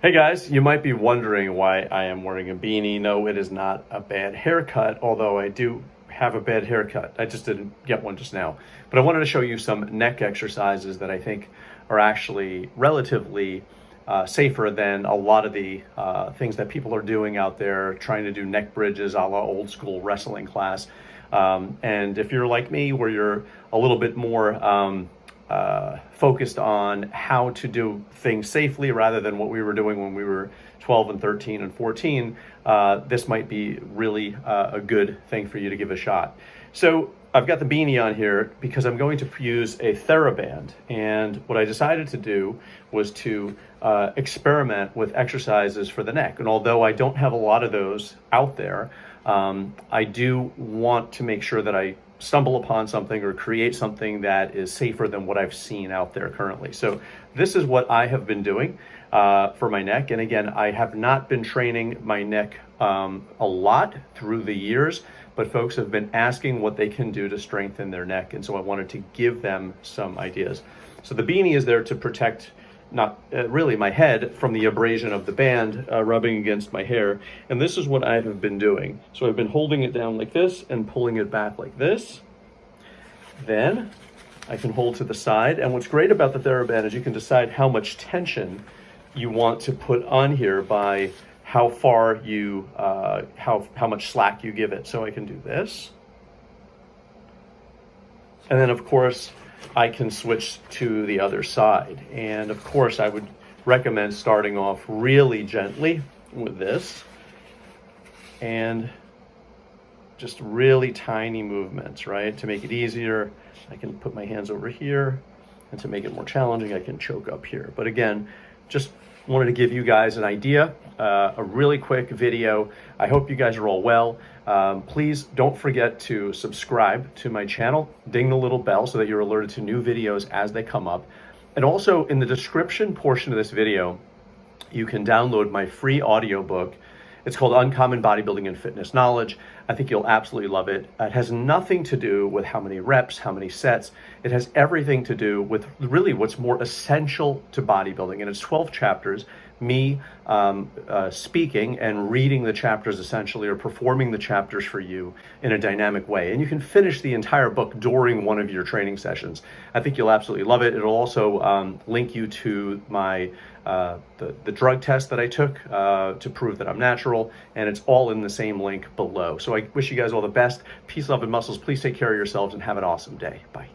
Hey guys, you might be wondering why I am wearing a beanie. No, it is not a bad haircut, although I do have a bad haircut. I just didn't get one just now. But I wanted to show you some neck exercises that I think are actually relatively safer than a lot of the things that people are doing out there, trying to do neck bridges a la old school wrestling class. And if you're like me, where you're a little bit more focused on how to do things safely rather than what we were doing when we were 12 and 13 and 14, this might be really a good thing for you to give a shot. So I've got the beanie on here because I'm going to use a TheraBand. And what I decided to do was to experiment with exercises for the neck. And although I don't have a lot of those out there, I do want to make sure that I stumble upon something or create something that is safer than what I've seen out there currently. So this is what I have been doing for my neck. And again, I have not been training my neck a lot through the years, but folks have been asking what they can do to strengthen their neck. And so I wanted to give them some ideas. So the beanie is there to protect not really my head from the abrasion of the band rubbing against my hair. And this is what I have been doing. So I've been holding it down like this and pulling it back like this. Then I can hold to the side. And what's great about the TheraBand is you can decide how much tension you want to put on here by how far you, how much slack you give it. So I can do this. And then of course, I can switch to the other side. And of course, I would recommend starting off really gently with this and just really tiny movements, right? To make it easier, I can put my hands over here, and to make it more challenging, I can choke up here. But again, just wanted to give you guys an idea, a really quick video. I hope you guys are all well. Please don't forget to subscribe to my channel, ding the little bell so that you're alerted to new videos as they come up. And also in the description portion of this video, you can download my free audiobook. It's called Uncommon Bodybuilding and Fitness Knowledge. I think you'll absolutely love it. It has nothing to do with how many reps, how many sets. It has everything to do with really what's more essential to bodybuilding. And it's 12 chapters, me speaking and reading the chapters essentially, or performing the chapters for you in a dynamic way. And you can finish the entire book during one of your training sessions. I think you'll absolutely love it. It'll also link you to my the drug test that I took to prove that I'm natural, and it's all in the same link below. So I wish you guys all the best. Peace, love, and muscles. Please take care of yourselves and have an awesome day. Bye.